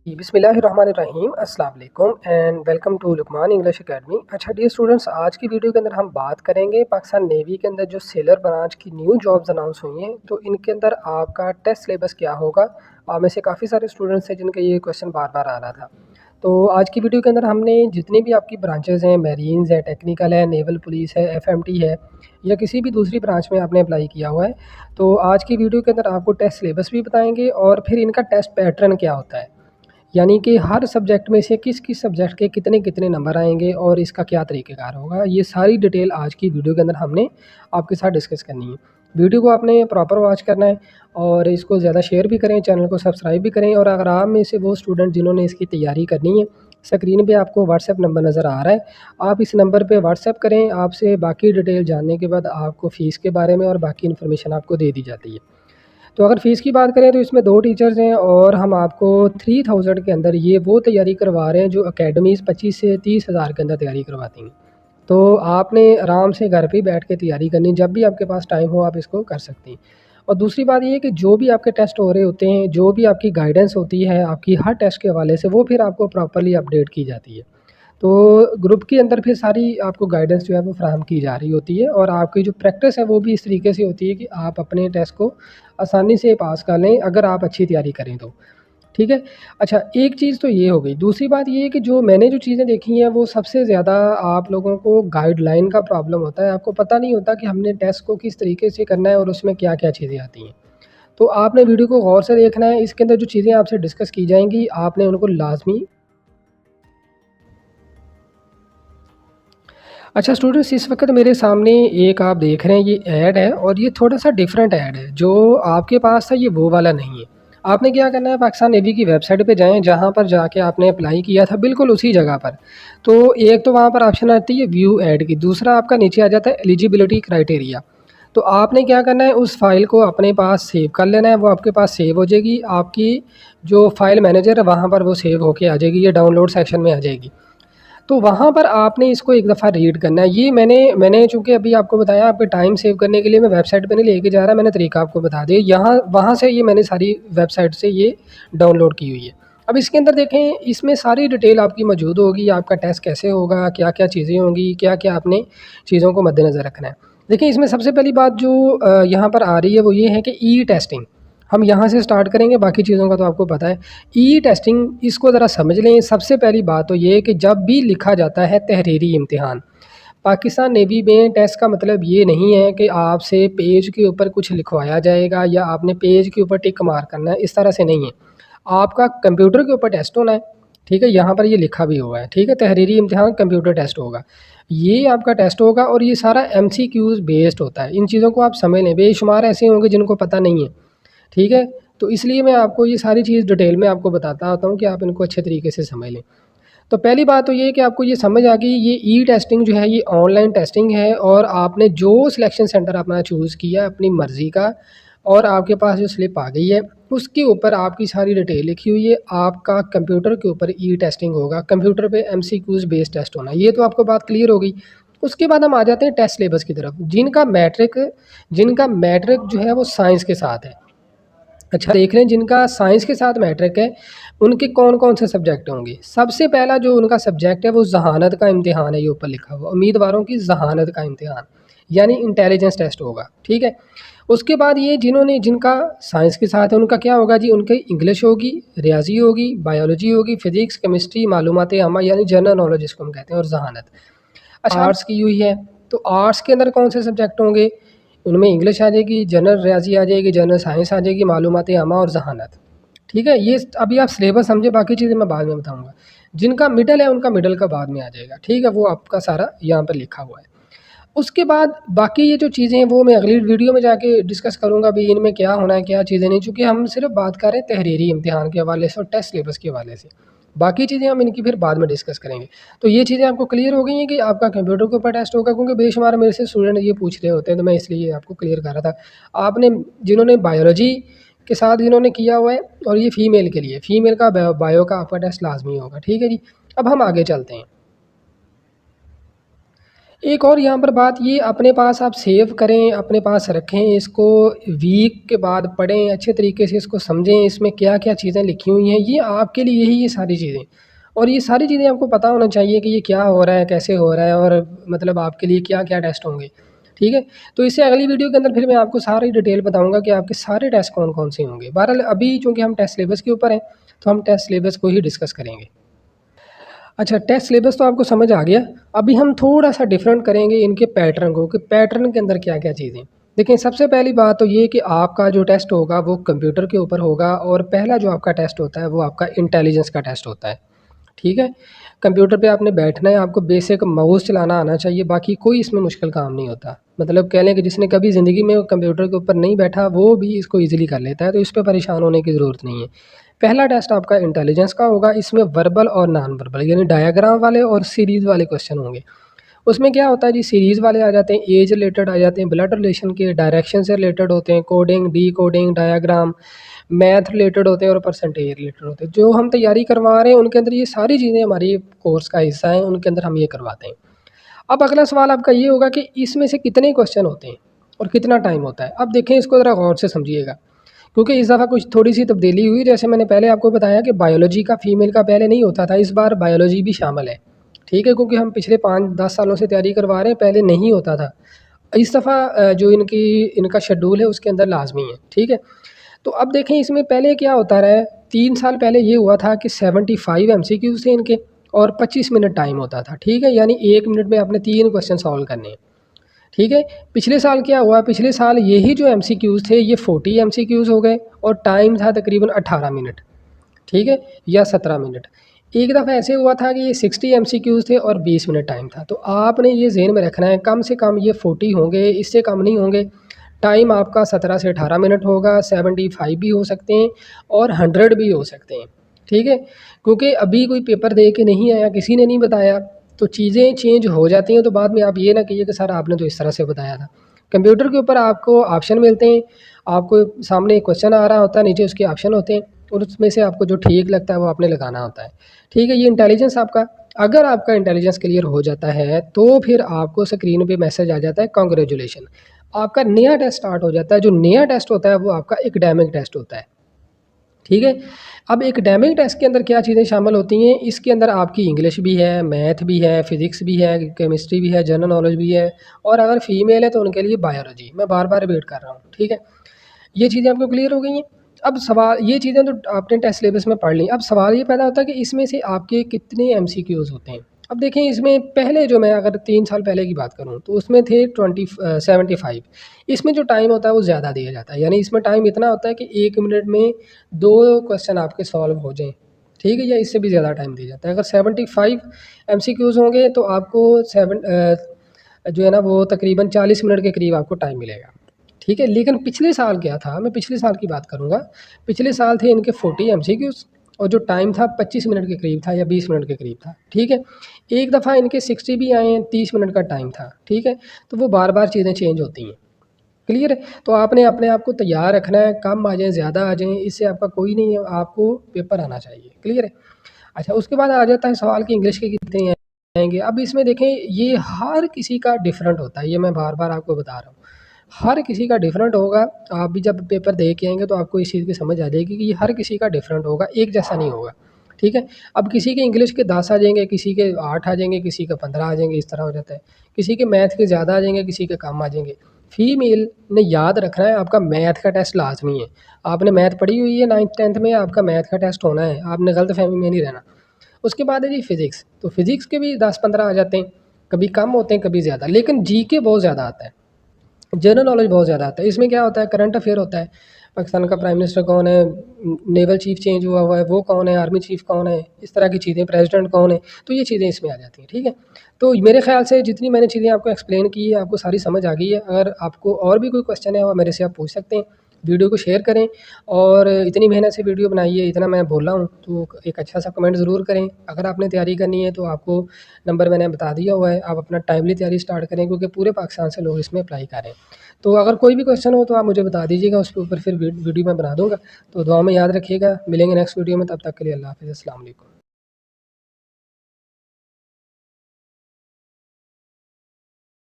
बिस्मिल्लाहिर्रहमानिर्रहीम अस्सलाम वालेकुम and welcome to Luqman English academy. अच्छा डियर स्टूडेंट्स, आज की वीडियो के अंदर हम बात करेंगे पाकिस्तान नेवी के अंदर जो सेलर ब्रांच की न्यू जॉब्स अनाउंस हुई हैं, तो इनके अंदर आपका टेस्ट सिलेबस क्या होगा। आप में से काफ़ी सारे स्टूडेंट्स हैं जिनका ये क्वेश्चन बार बार आ रहा था। तो आज की वीडियो के अंदर हमने जितनी भी आपकी ब्रांचेज़ हैं, मैरीन्स है, टेक्निकल है, नेवल पुलिस है, एफएमटी है या किसी भी दूसरी ब्रांच में आपने अप्लाई किया हुआ है, तो आज की वीडियो के अंदर आपको टेस्ट सिलेबस भी बताएंगे और फिर इनका टेस्ट पैटर्न क्या होता है, यानी कि हर सब्जेक्ट में से किस किस सब्जेक्ट के कितने कितने नंबर आएंगे और इसका क्या तरीक़ेकार होगा। ये सारी डिटेल आज की वीडियो के अंदर हमने आपके साथ डिस्कस करनी है। वीडियो को आपने प्रॉपर वॉच करना है और इसको ज़्यादा शेयर भी करें, चैनल को सब्सक्राइब भी करें। और अगर आप में से वो स्टूडेंट जिन्होंने इसकी तैयारी करनी है, स्क्रीन पे आपको व्हाट्सएप नंबर नज़र आ रहा है, आप इस नंबर पे व्हाट्सएप करें। आपसे बाकी डिटेल जानने के बाद आपको फ़ीस के बारे में और बाकी इन्फॉर्मेशन आपको दे दी जाती है। तो अगर फ़ीस की बात करें तो इसमें 2 टीचर्स हैं और हम आपको 3000 के अंदर ये वो तैयारी करवा रहे हैं जो अकेडमीज़ 25 से 30 हज़ार के अंदर तैयारी करवाती हैं। तो आपने आराम से घर पे ही बैठ के तैयारी करनी, जब भी आपके पास टाइम हो आप इसको कर सकती हैं। और दूसरी बात ये है कि जो भी आपके टेस्ट हो रहे होते हैं, जो भी आपकी गाइडेंस होती है आपकी हर टेस्ट के हवाले से, वो फिर आपको प्रॉपर्ली अपडेट की जाती है। तो ग्रुप के अंदर फिर सारी आपको गाइडेंस जो है वो फ़राहम की जा रही होती है और आपकी जो प्रैक्टिस है वो भी इस तरीके से होती है कि आप अपने टेस्ट को आसानी से पास कर लें अगर आप अच्छी तैयारी करें तो। ठीक है? अच्छा, एक चीज़ तो ये हो गई। दूसरी बात ये है कि जो मैंने जो चीज़ें देखी हैं वो सबसे ज़्यादा आप लोगों को गाइडलाइन का प्रॉब्लम होता है। आपको पता नहीं होता कि हमने टेस्ट को किस तरीके से करना है और उसमें क्या-क्या चीज़ें आती हैं। तो आपने वीडियो को गौर से देखना है। इसके अंदर जो चीज़ें आपसे डिस्कस की जाएँगी आपने उनको लाज़मी। अच्छा स्टूडेंट्स, इस वक्त मेरे सामने एक आप देख रहे हैं ये ऐड है और ये थोड़ा-सा डिफरेंट ऐड है। जो आपके पास था ये वो वाला नहीं है। आपने क्या करना है, पाकिस्तान नेवी की वेबसाइट पे जाएँ, जहाँ पर जाके आपने अप्लाई किया था बिल्कुल उसी जगह पर। तो एक तो वहाँ पर ऑप्शन आती है व्यू ऐड की, दूसरा आपका नीचे आ जाता है एलिजिबिलिटी क्राइटेरिया। तो आपने क्या करना है, उस फ़ाइल को अपने पास सेव कर लेना है, वो आपके पास सेव हो जाएगी। आपकी जो फ़ाइल मैनेजर है वहाँ पर वो सेव होके आ जाएगी, ये डाउनलोड सेक्शन में आ जाएगी। तो वहाँ पर आपने इसको एक दफ़ा रीड करना है। ये मैंने चूँकि अभी आपको बताया, आपके टाइम सेव करने के लिए मैं वेबसाइट पे नहीं लेके जा रहा, मैंने तरीका आपको बता दिया। यहाँ वहाँ से ये मैंने सारी वेबसाइट से ये डाउनलोड की हुई है। अब इसके अंदर देखें, इसमें सारी डिटेल आपकी मौजूद होगी, आपका टेस्ट कैसे होगा, क्या-क्या चीज़ें होंगी, क्या-क्या आपने चीज़ों को मद्देनज़र रखना है। देखिए, इसमें सबसे पहली बात जो यहाँ पर आ रही है वो ये है कि ई टेस्टिंग। हम यहाँ से स्टार्ट करेंगे, बाकी चीज़ों का तो आपको पता है। ई टेस्टिंग इसको ज़रा समझ लें। सबसे पहली बात तो ये है कि जब भी लिखा जाता है तहरीरी इम्तिहान, पाकिस्तान नेवी में टेस्ट का मतलब ये नहीं है कि आपसे पेज के ऊपर कुछ लिखवाया जाएगा या आपने पेज के ऊपर टिक मार करना है, इस तरह से नहीं है। आपका कंप्यूटर के ऊपर टेस्ट होना है, ठीक है? यहाँ पर ये लिखा भी हुआ है, ठीक है? तहरीरी इम्तिहान कंप्यूटर टेस्ट होगा। ये आपका टेस्ट होगा और ये सारा एमसीक्यूज़ बेस्ड होता है। इन चीज़ों को आप समझ लें, बेशुमार ऐसे होंगे जिनको पता नहीं है। ठीक है? तो इसलिए मैं आपको ये सारी चीज़ डिटेल में आपको बताता होता हूँ कि आप इनको अच्छे तरीके से समझ लें। तो पहली बात तो ये है कि आपको ये समझ आ गई, ये ई टेस्टिंग जो है ये ऑनलाइन टेस्टिंग है और आपने जो सिलेक्शन सेंटर अपना चूज़ किया अपनी मर्ज़ी का और आपके पास जो स्लिप आ गई है, उसके ऊपर आपकी सारी डिटेल लिखी हुई है। आपका कंप्यूटर के ऊपर ई टेस्टिंग होगा, कंप्यूटर पे एमसीक्यूज़ बेस्ड टेस्ट होना है। ये तो आपको बात क्लियर हो गई। उसके बाद हम आ जाते हैं टेस्ट सिलेबस की तरफ। जिनका मैट्रिक जो है वो साइंस के साथ है। अच्छा, देख लें जिनका साइंस के साथ मैट्रिक है, उनके कौन-कौन से सब्जेक्ट होंगे। सबसे पहला जो उनका सब्जेक्ट है वो ज़हानत का इम्तिहान है, ये ऊपर लिखा हुआ उम्मीदवारों की ज़हानत का इम्तिहान, यानी इंटेलिजेंस टेस्ट होगा, ठीक है। उसके बाद ये जिनका साइंस के साथ है उनका क्या होगा जी, उनकी इंग्लिश होगी, रियाज़ी होगी, बायोलॉजी होगी, फिज़िक्स, केमिस्ट्री, मालूमात आमा यानी जनरल नॉलेज जिसको हम कहते हैं, और ज़हानत। अच्छा, आर्ट्स की हुई है, तो आर्ट्स के अंदर कौन से सब्जेक्ट होंगे, उनमें इंग्लिश आ जाएगी, जनरल रियाज़ी आ जाएगी, जनरल साइंस आ जाएगी, मालूमात आमा और ज़हानत। ठीक है, ये अभी आप सिलेबस समझे, बाकी चीज़ें मैं बाद में बताऊँगा। जिनका मिडल है उनका मिडल का बाद में आ जाएगा, ठीक है, वो आपका सारा यहाँ पर लिखा हुआ है। उसके बाद बाकी ये जो चीज़ें हैं वो मैं अगली वीडियो में जाके डिस्कस करूँगा भी इनमें क्या होना है, क्या चीज़ें नहीं, चूँकि हम सिर्फ बात कर रहे हैं तहरीरी इम्तिहान के हवाले से और टेस्ट सिलेबस के हवाले से। बाकी चीज़ें हम इनकी फिर बाद में डिस्कस करेंगे। तो ये चीज़ें आपको क्लियर हो गई हैं कि आपका कंप्यूटर के ऊपर टेस्ट होगा, क्योंकि बेशुमार मेरे से स्टूडेंट ये पूछ रहे होते हैं, तो मैं इसलिए आपको क्लियर कर रहा था। आपने जिन्होंने बायोलॉजी के साथ जिन्होंने किया हुआ है, और ये फ़ीमेल के लिए, फ़ीमेल का बायो का आपका टेस्ट लाज़मी होगा, ठीक है जी। अब हम आगे चलते हैं। एक और यहाँ पर बात ये अपने पास आप सेव करें, अपने पास रखें, इसको वीक के बाद पढ़ें, अच्छे तरीके से इसको समझें, इसमें क्या-क्या चीज़ें लिखी हुई हैं, ये आपके लिए ही ये सारी चीज़ें। और ये सारी चीज़ें आपको पता होना चाहिए कि ये क्या हो रहा है, कैसे हो रहा है और मतलब आपके लिए क्या-क्या टेस्ट होंगे, ठीक है? तो इससे अगली वीडियो के अंदर फिर मैं आपको सारी डिटेल बताऊँगा कि आपके सारे टेस्ट कौन-कौन से होंगे। बहरहाल अभी चूँकि हम टेस्ट सिलेबस के ऊपर हैं, तो हम टेस्ट सिलेबस को ही डिस्कस करेंगे। अच्छा, टेस्ट सिलेबस तो आपको समझ आ गया। अभी हम थोड़ा-सा डिफरेंट करेंगे इनके पैटर्न को कि पैटर्न के अंदर क्या-क्या चीज़ें। देखिए, सबसे पहली बात तो ये कि आपका जो टेस्ट होगा वो कंप्यूटर के ऊपर होगा और पहला जो आपका टेस्ट होता है वो आपका इंटेलिजेंस का टेस्ट होता है, ठीक है? कंप्यूटर पे आपने बैठना है, आपको बेसिक माउस चलाना आना चाहिए, बाकी कोई इसमें मुश्किल काम नहीं होता। मतलब कह लें कि जिसने कभी ज़िंदगी में कंप्यूटर के ऊपर नहीं बैठा, वो भी इसको ईज़िली कर लेता है, तो इस पे परेशान होने की ज़रूरत नहीं है। पहला टेस्ट आपका इंटेलिजेंस का होगा, इसमें वर्बल और नॉन वर्बल यानी डायग्राम वाले और सीरीज़ वाले क्वेश्चन होंगे। उसमें क्या होता है जी, सीरीज़ वाले आ जाते हैं, एज रिलेटेड आ जाते हैं, ब्लड रिलेशन के, डायरेक्शन से रिलेटेड होते हैं, coding, decoding, diagram, math related होते हैं और परसेंटेज रिलेटेड होते हैं। जो हम तैयारी करवा रहे हैं उनके अंदर ये सारी चीज़ें हमारी कोर्स का हिस्सा हैं, उनके अंदर हम ये करवाते हैं। अब अगला सवाल आपका ये होगा कि इसमें से कितने क्वेश्चन होते हैं और कितना टाइम होता है? अब देखें, इसको ज़रा गौर से समझिएगा, क्योंकि इस दफ़ा कुछ थोड़ी-सी तब्दीली हुई। जैसे मैंने पहले आपको बताया कि बायोलॉजी का फीमेल का पहले नहीं होता था, इस बार बायोलॉजी भी शामिल है, ठीक है? क्योंकि हम पिछले 5-10 सालों से तैयारी करवा रहे हैं, पहले नहीं होता था। इस दफ़ा जो इनका शेड्यूल है उसके अंदर लाज़मी है, ठीक है? तो अब देखें, इसमें पहले क्या होता रहा है, 3 साल पहले ये हुआ था कि 75 एमसीक्यूज़ थे इनके और 25 मिनट टाइम होता था, ठीक है? यानी 1 मिनट में आपने 3 क्वेश्चन सॉल्व करने हैं, ठीक है? पिछले साल क्या हुआ, पिछले साल यही जो एमसीक्यूज़ थे ये 40 एमसीक्यूज़ हो गए और टाइम था तकरीबन 18 मिनट, ठीक है? या 17 मिनट। एक दफ़ा ऐसे हुआ था कि ये 60 एमसीक्यूज़ थे और 20 मिनट टाइम था। तो आपने ये ज़हन में रखना है, कम से कम ये 40 होंगे, इससे कम नहीं होंगे। टाइम आपका 17 से 18 मिनट होगा, 75 भी हो सकते हैं और 100 भी हो सकते हैं, ठीक है? क्योंकि अभी कोई पेपर दे के नहीं आया, किसी ने नहीं बताया, तो चीज़ें चेंज हो जाती हैं, तो बाद में आप ये ना कहिए कि सर आपने तो इस तरह से बताया था। कंप्यूटर के ऊपर आपको ऑप्शन मिलते हैं, आपको सामने एक क्वेश्चन आ रहा होता है, नीचे उसके ऑप्शन होते हैं और उसमें से आपको जो ठीक लगता है वो आपने लगाना होता है, ठीक है? ये इंटेलिजेंस आपका, अगर आपका इंटेलिजेंस क्लियर हो जाता है, तो फिर आपको स्क्रीन पे मैसेज आ जाता है कांग्रेचुलेशन। आपका नया टेस्ट स्टार्ट हो जाता है, जो नया टेस्ट होता है वो आपका एकेडमिक टेस्ट होता है, ठीक है? अब एकेडमिक टेस्ट के अंदर क्या चीज़ें शामिल होती हैं, इसके अंदर आपकी इंग्लिश भी है, मैथ भी है, फिज़िक्स भी है, केमिस्ट्री भी है, जनरल नॉलेज भी है और अगर फीमेल है तो उनके लिए बायोलॉजी। मैं बार-बार रिपीट कर रहा हूँ, ठीक है? ये चीज़ें आपको क्लियर हो गई हैं? अब सवाल, ये चीज़ें तो आपने टेस्ट सिलेबस में पढ़ ली। अब सवाल ये पैदा होता है कि इसमें से आपके कितने एमसीक्यूज़ होते हैं? अब देखें, इसमें पहले जो मैं अगर 3 साल पहले की बात करूँ तो उसमें थे 75। इसमें जो टाइम होता है वो ज़्यादा दिया जाता है। यानी इसमें टाइम इतना होता है कि 1 मिनट में 2 क्वेश्चन आपके सॉल्व हो जाएँ, ठीक है? या इससे भी ज़्यादा टाइम दिया जाता है। अगर 75 एमसीक्यूज़ होंगे तो आपको जो है ना वो तकरीबन 40 मिनट के करीब आपको टाइम मिलेगा। ठीक है, लेकिन पिछले साल क्या था, मैं पिछले साल की बात करूँगा। पिछले साल थे इनके 40 एमसीक्यूज़ और जो टाइम था 25 मिनट के करीब था या 20 मिनट के करीब था, ठीक है। एक दफ़ा इनके 60 भी आए हैं, 30 मिनट का टाइम था, ठीक है। तो वो बार-बार चीज़ें चेंज होती हैं, क्लियर है। तो आपने अपने आप को तैयार रखना है, कम आ जाएँ, ज़्यादा आ जाएँ, इससे आपका कोई नहीं है, आपको पेपर आना चाहिए, क्लियर है। अच्छा, उसके बाद आ जाता है सवाल कि इंग्लिश के कितने आएँगे। अब इसमें देखें, ये हर किसी का डिफरेंट होता है, ये मैं बार-बार आपको बता रहा हूँ। हर किसी का डिफरेंट होगा। आप भी जब पेपर दे के आएँगे तो आपको इस चीज़ की समझ आ जाएगी कि ये हर किसी का डिफरेंट होगा, एक जैसा नहीं होगा, ठीक है। अब किसी के इंग्लिश के 10 आ जाएँगे, किसी के 8 आ जाएँगे, किसी के 15 आ जाएँगे, इस तरह हो जाता है। किसी के मैथ के ज़्यादा आ जाएँगे, किसी के कम आ जाएँगे। फीमेल ने याद रखना है, आपका मैथ का टेस्ट लाज़मी है। आपने मैथ पढ़ी हुई है 9th-10th में, आपका मैथ का टेस्ट होना है, आपने गलतफ़हमी में नहीं रहना। उसके बाद है जी फ़िज़िक्स, तो फ़िज़िक्स के भी 10-15 आ जाते हैं, कभी कम होते हैं, कभी ज़्यादा, लेकिन जीके बहुत ज़्यादा आता है। जनरल नॉलेज बहुत ज़्यादा आता है। इसमें क्या होता है, करंट अफेयर होता है, पाकिस्तान का प्राइम मिनिस्टर कौन है, नेवल चीफ़ चेंज हुआ हुआ है वो कौन है, आर्मी चीफ़ कौन है, इस तरह की चीज़ें, प्रेसिडेंट कौन है, तो ये चीज़ें इसमें आ जाती हैं, ठीक है। तो मेरे ख़्याल से जितनी मैंने चीज़ें आपको एक्सप्लेन की है, आपको सारी समझ आ गई है। अगर आपको और भी कोई क्वेश्चन है, वो मेरे से आप पूछ सकते हैं। वीडियो को शेयर करें और इतनी मेहनत से वीडियो बनाई है, इतना मैं बोल रहा हूँ, तो एक अच्छा सा कमेंट ज़रूर करें। अगर आपने तैयारी करनी है तो आपको नंबर मैंने बता दिया हुआ है, आप अपना टाइमली तैयारी स्टार्ट करें, क्योंकि पूरे पाकिस्तान से लोग इसमें अप्लाई कर रहे हैं। तो अगर कोई भी क्वेश्चन हो तो आप मुझे बता दीजिएगा, उसके ऊपर फिर वीडियो मैं बना दूँगा। तो दुआ में याद रखिएगा, मिलेंगे नेक्स्ट वीडियो में, तब तक के लिए अल्लाह हाफ़िज़, अस्सलाम वालेकुम।